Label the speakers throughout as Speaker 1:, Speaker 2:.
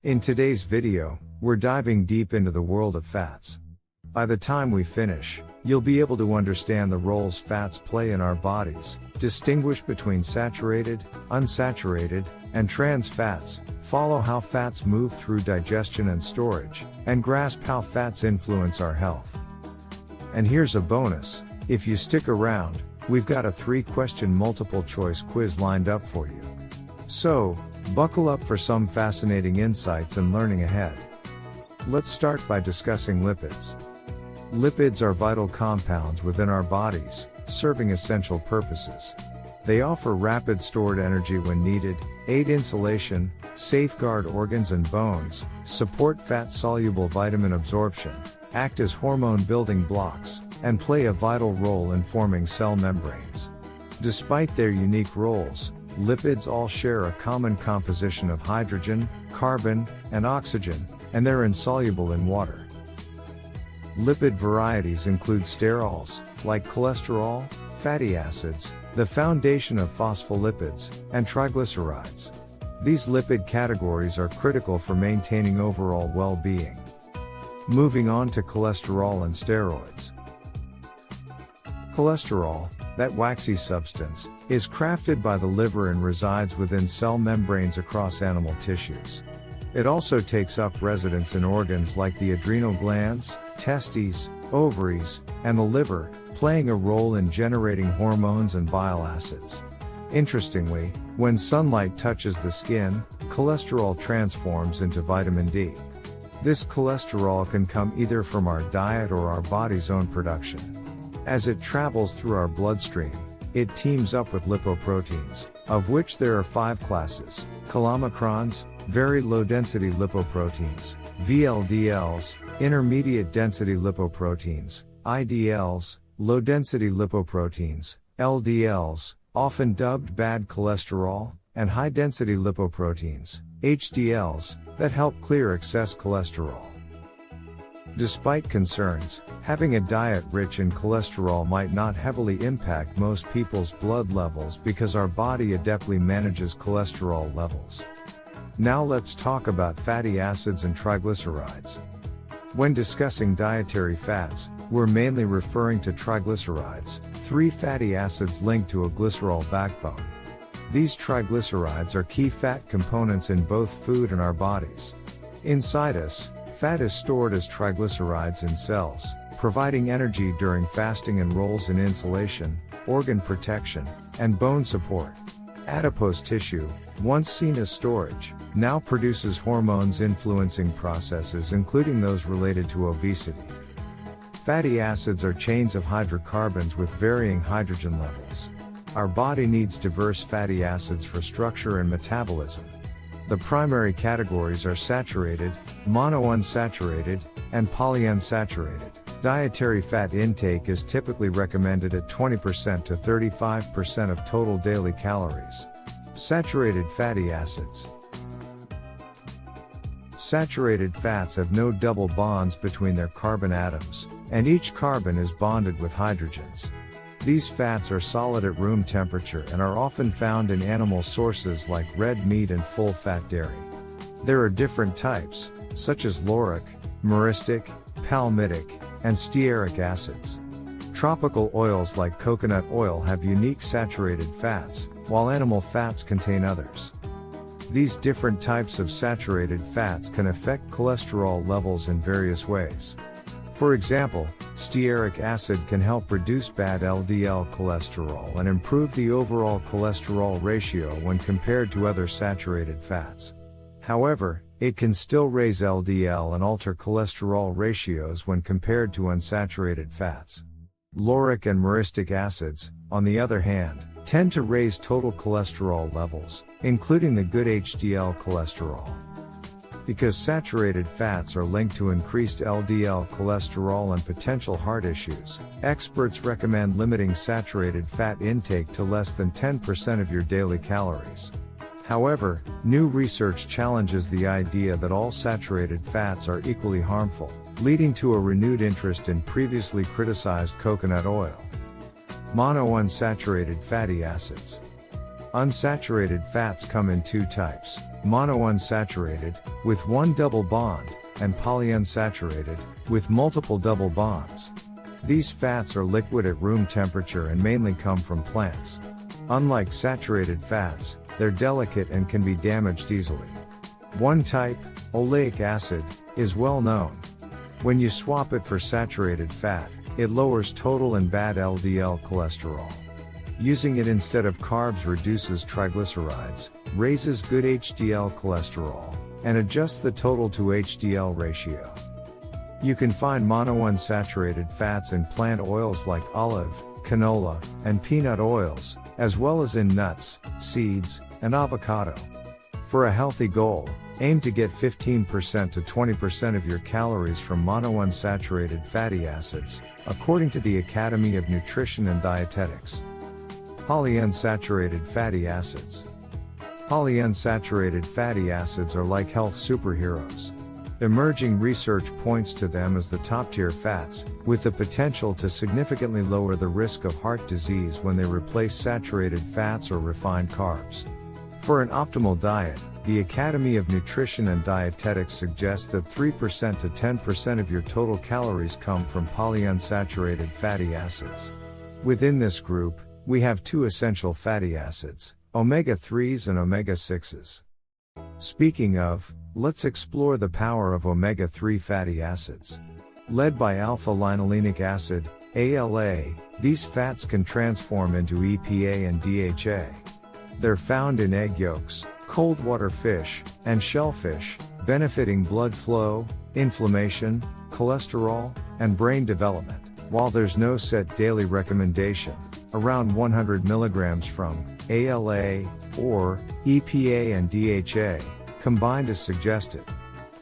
Speaker 1: In today's video, we're diving deep into the world of fats. By the time we finish, you'll be able to understand the roles fats play in our bodies, distinguish between saturated, unsaturated, and trans fats, follow how fats move through digestion and storage, and grasp how fats influence our health. And here's a bonus: if you stick around, we've got a 3-question multiple choice quiz lined up for you. So, buckle up for some fascinating insights and learning ahead. Let's start by discussing lipids. Lipids are vital compounds within our bodies, serving essential purposes. They offer rapid stored energy when needed, aid insulation, safeguard organs and bones, support fat-soluble vitamin absorption, act as hormone building blocks, and play a vital role in forming cell membranes. Despite their unique roles, lipids all share a common composition of hydrogen, carbon, and oxygen, and they're insoluble in water. Lipid varieties include sterols, like cholesterol, fatty acids, the foundation of phospholipids, and triglycerides. These lipid categories are critical for maintaining overall well-being. Moving on to cholesterol and steroids. Cholesterol, that waxy substance, is crafted by the liver and resides within cell membranes across animal tissues. It also takes up residence in organs like the adrenal glands, testes, ovaries, and the liver, playing a role in generating hormones and bile acids. Interestingly, when sunlight touches the skin, cholesterol transforms into vitamin D. This cholesterol can come either from our diet or our body's own production. As it travels through our bloodstream, it teams up with lipoproteins, of which there are 5 classes: chylomicrons, very low-density lipoproteins; VLDLs, intermediate-density lipoproteins; IDLs, low-density lipoproteins; LDLs, often dubbed bad cholesterol; and high-density lipoproteins, HDLs, that help clear excess cholesterol. Despite concerns, having a diet rich in cholesterol might not heavily impact most people's blood levels because our body adeptly manages cholesterol levels. Now let's talk about fatty acids and triglycerides. When discussing dietary fats, we're mainly referring to triglycerides, 3 fatty acids linked to a glycerol backbone. These triglycerides are key fat components in both food and our bodies. Inside us, fat is stored as triglycerides in cells, providing energy during fasting and roles in insulation, organ protection, and bone support. Adipose tissue, once seen as storage, now produces hormones influencing processes including those related to obesity. Fatty acids are chains of hydrocarbons with varying hydrogen levels. Our body needs diverse fatty acids for structure and metabolism. The primary categories are saturated, monounsaturated, and polyunsaturated. Dietary fat intake is typically recommended at 20% to 35% of total daily calories. Saturated fatty acids. Saturated fats have no double bonds between their carbon atoms, and each carbon is bonded with hydrogens. These fats are solid at room temperature and are often found in animal sources like red meat and full-fat dairy. There are different types, such as lauric, myristic, palmitic, and stearic acids. Tropical oils like coconut oil have unique saturated fats, while animal fats contain others. These different types of saturated fats can affect cholesterol levels in various ways. For example, stearic acid can help reduce bad LDL cholesterol and improve the overall cholesterol ratio when compared to other saturated fats. However, it can still raise LDL and alter cholesterol ratios when compared to unsaturated fats. Lauric and myristic acids, on the other hand, tend to raise total cholesterol levels, including the good HDL cholesterol. Because saturated fats are linked to increased LDL cholesterol and potential heart issues, experts recommend limiting saturated fat intake to less than 10% of your daily calories. However, new research challenges the idea that all saturated fats are equally harmful, leading to a renewed interest in previously criticized coconut oil. Monounsaturated fatty acids. Unsaturated fats come in two types: monounsaturated, with one double bond, and polyunsaturated, with multiple double bonds. These fats are liquid at room temperature and mainly come from plants. Unlike saturated fats, they're delicate and can be damaged easily. One type, oleic acid, is well known. When you swap it for saturated fat, it lowers total and bad LDL cholesterol. Using it instead of carbs reduces triglycerides, raises good HDL cholesterol, and adjusts the total to HDL ratio. You can find monounsaturated fats in plant oils like olive, canola, and peanut oils, as well as in nuts, seeds, and avocado. For a healthy goal, aim to get 15% to 20% of your calories from monounsaturated fatty acids, according to the Academy of Nutrition and Dietetics. Polyunsaturated fatty acids. Polyunsaturated fatty acids are like health superheroes. Emerging research points to them as the top-tier fats, with the potential to significantly lower the risk of heart disease when they replace saturated fats or refined carbs. For an optimal diet, the Academy of Nutrition and Dietetics suggests that 3% to 10% of your total calories come from polyunsaturated fatty acids. Within this group, we have two essential fatty acids, omega-3s and omega-6s. Speaking of, let's explore the power of omega-3 fatty acids. Led by alpha-linolenic acid, ALA, these fats can transform into EPA and DHA. They're found in egg yolks, cold water fish, and shellfish, benefiting blood flow, inflammation, cholesterol, and brain development. While there's no set daily recommendation, around 100 milligrams from ALA or EPA and DHA combined is suggested.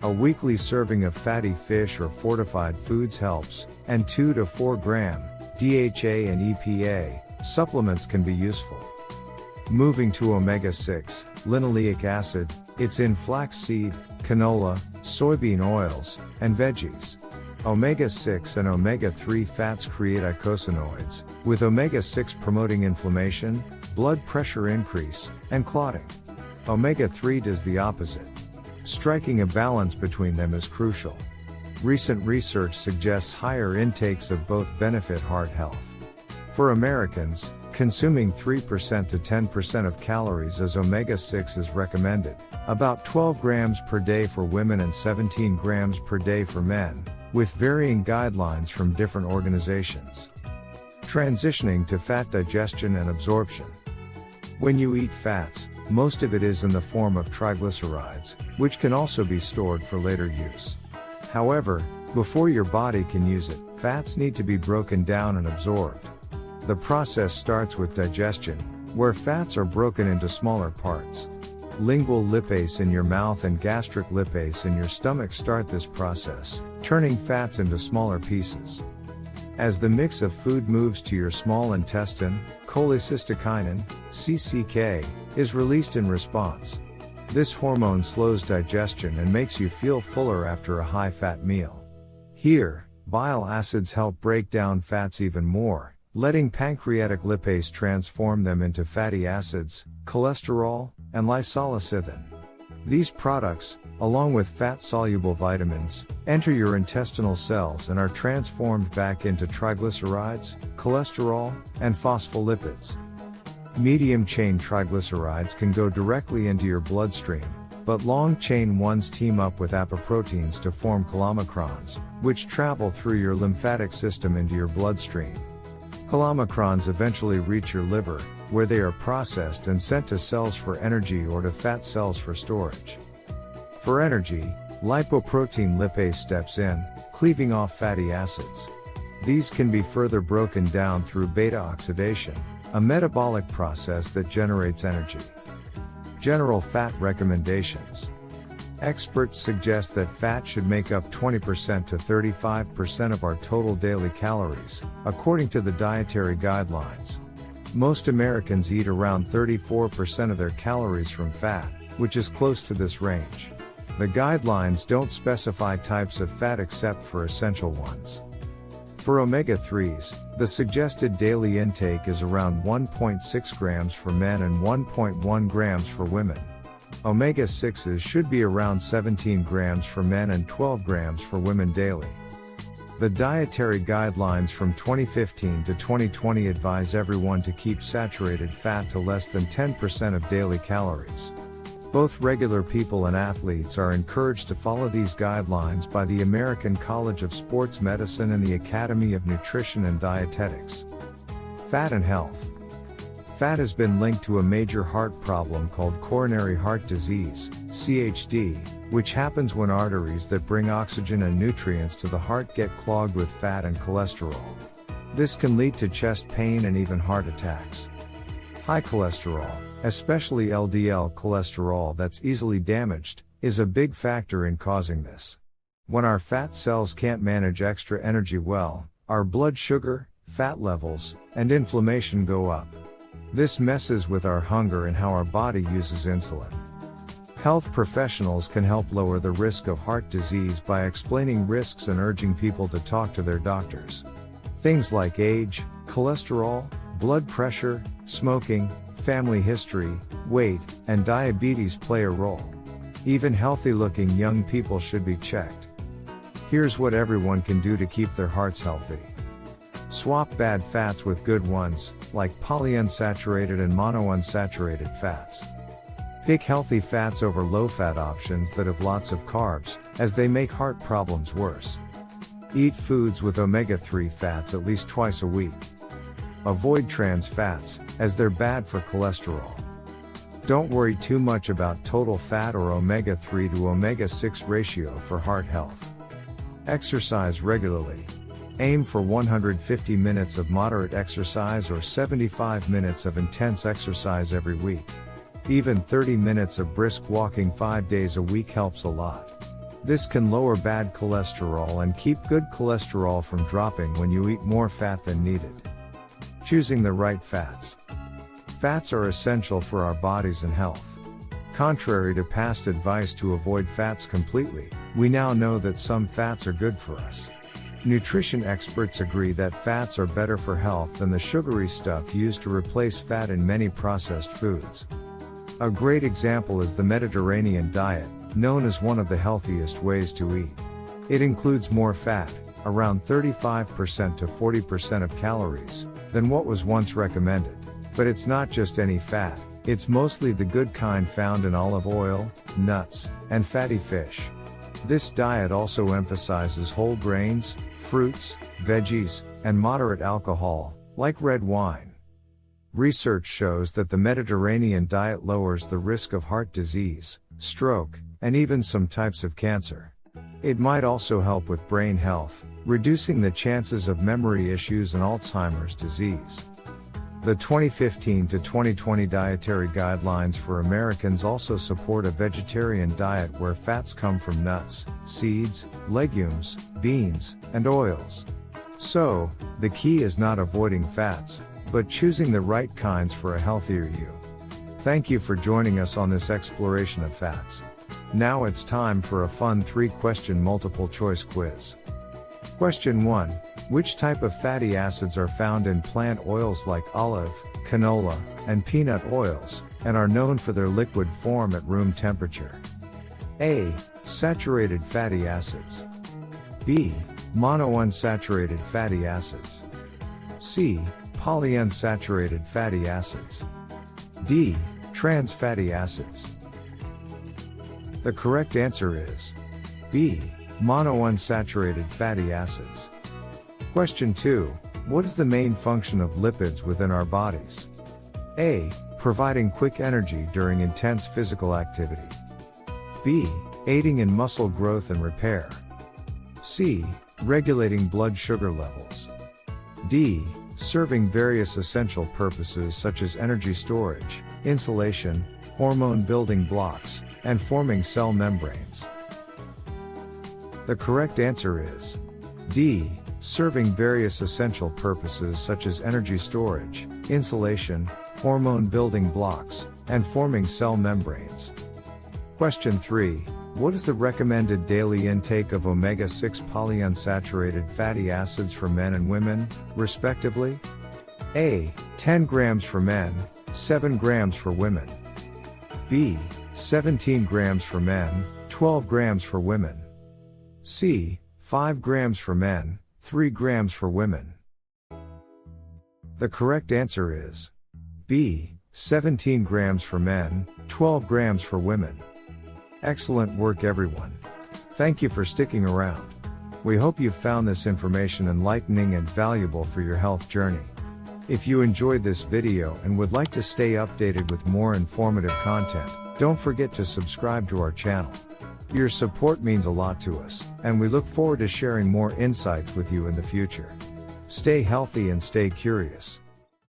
Speaker 1: A weekly serving of fatty fish or fortified foods helps, and 2 to 4 gram DHA and EPA supplements can be useful. Moving to omega-6, linoleic acid, it's in flaxseed, canola, soybean oils, and veggies. Omega-6 and omega-3 fats create eicosanoids, with omega-6 promoting inflammation, blood pressure increase, and clotting. Omega-3 does the opposite. Striking a balance between them is crucial. Recent research suggests higher intakes of both benefit heart health. For Americans, consuming 3% to 10% of calories as omega-6 is recommended, about 12 grams per day for women and 17 grams per day for men, with varying guidelines from different organizations. Transitioning to fat digestion and absorption. When you eat fats, most of it is in the form of triglycerides, which can also be stored for later use. However, before your body can use it, fats need to be broken down and absorbed. The process starts with digestion, where fats are broken into smaller parts. Lingual lipase in your mouth and gastric lipase in your stomach start this process, turning fats into smaller pieces. As the mix of food moves to your small intestine, cholecystokinin, CCK, is released in response. This hormone slows digestion and makes you feel fuller after a high-fat meal. Here, bile acids help break down fats even more, letting pancreatic lipase transform them into fatty acids, cholesterol, and lysolecithin. These products, along with fat-soluble vitamins, enter your intestinal cells and are transformed back into triglycerides, cholesterol, and phospholipids. Medium-chain triglycerides can go directly into your bloodstream, but long-chain ones team up with apoproteins to form chylomicrons, which travel through your lymphatic system into your bloodstream. Chylomicrons eventually reach your liver, where they are processed and sent to cells for energy or to fat cells for storage. For energy, lipoprotein lipase steps in, cleaving off fatty acids. These can be further broken down through beta oxidation, a metabolic process that generates energy. General fat recommendations. Experts suggest that fat should make up 20% to 35% of our total daily calories, according to the dietary guidelines. Most Americans eat around 34% of their calories from fat, which is close to this range. The guidelines don't specify types of fat except for essential ones. For omega-3s, the suggested daily intake is around 1.6 grams for men and 1.1 grams for women. Omega-6s should be around 17 grams for men and 12 grams for women daily. The dietary guidelines from 2015 to 2020 advise everyone to keep saturated fat to less than 10% of daily calories. Both regular people and athletes are encouraged to follow these guidelines by the American College of Sports Medicine and the Academy of Nutrition and Dietetics. Fat and health. Fat has been linked to a major heart problem called coronary heart disease, CHD, which happens when arteries that bring oxygen and nutrients to the heart get clogged with fat and cholesterol. This can lead to chest pain and even heart attacks. High cholesterol, especially LDL cholesterol that's easily damaged, is a big factor in causing this. When our fat cells can't manage extra energy well, our blood sugar, fat levels, and inflammation go up. This messes with our hunger and how our body uses insulin. Health professionals can help lower the risk of heart disease by explaining risks and urging people to talk to their doctors. Things like age, cholesterol, blood pressure, smoking, family history, weight, and diabetes play a role. Even healthy-looking young people should be checked. Here's what everyone can do to keep their hearts healthy. Swap bad fats with good ones, like polyunsaturated and monounsaturated fats. Pick healthy fats over low-fat options that have lots of carbs, as they make heart problems worse. Eat foods with omega-3 fats at least twice a week. Avoid trans fats, as they're bad for cholesterol. Don't worry too much about total fat or omega-3 to omega-6 ratio for heart health. Exercise regularly. Aim for 150 minutes of moderate exercise or 75 minutes of intense exercise every week. Even 30 minutes of brisk walking 5 days a week helps a lot. This can lower bad cholesterol and keep good cholesterol from dropping when you eat more fat than needed. Choosing the right fats. Fats are essential for our bodies and health. Contrary to past advice to avoid fats completely, we now know that some fats are good for us. Nutrition experts agree that fats are better for health than the sugary stuff used to replace fat in many processed foods. A great example is the Mediterranean diet, known as one of the healthiest ways to eat. It includes more fat, around 35% to 40% of calories, than what was once recommended. But it's not just any fat, it's mostly the good kind found in olive oil, nuts, and fatty fish. This diet also emphasizes whole grains, fruits, veggies, and moderate alcohol, like red wine. Research shows that the Mediterranean diet lowers the risk of heart disease, stroke, and even some types of cancer. It might also help with brain health, reducing the chances of memory issues and Alzheimer's disease. The 2015 to 2020 dietary guidelines for Americans also support a vegetarian diet where fats come from nuts, seeds, legumes, beans, and oils. So, the key is not avoiding fats, but choosing the right kinds for a healthier you. Thank you for joining us on this exploration of fats. Now it's time for a fun 3-question multiple choice quiz. Question 1. Which type of fatty acids are found in plant oils like olive, canola, and peanut oils, and are known for their liquid form at room temperature? A. Saturated fatty acids. B. Monounsaturated fatty acids. C. Polyunsaturated fatty acids. D. Trans fatty acids. The correct answer is B. Monounsaturated fatty acids. Question 2. What is the main function of lipids within our bodies? A. Providing quick energy during intense physical activity. B. Aiding in muscle growth and repair. C. Regulating blood sugar levels. D. Serving various essential purposes such as energy storage, insulation, hormone building blocks, and forming cell membranes. The correct answer is D. Serving various essential purposes such as energy storage, insulation, hormone building blocks, and forming cell membranes. Question 3. What is the recommended daily intake of omega-6 polyunsaturated fatty acids for men and women, respectively? A. 10 grams for men, 7 grams for women. B. 17 grams for men, 12 grams for women. C. 5 grams for men, 3 grams for women. The correct answer is B. 17 grams for men, 12 grams for women. Excellent work, everyone. Thank you for sticking around. We hope you found this information enlightening and valuable for your health journey. If you enjoyed this video and would like to stay updated with more informative content, don't forget to subscribe to our channel. Your support means a lot to us, and we look forward to sharing more insights with you in the future. Stay healthy and stay curious.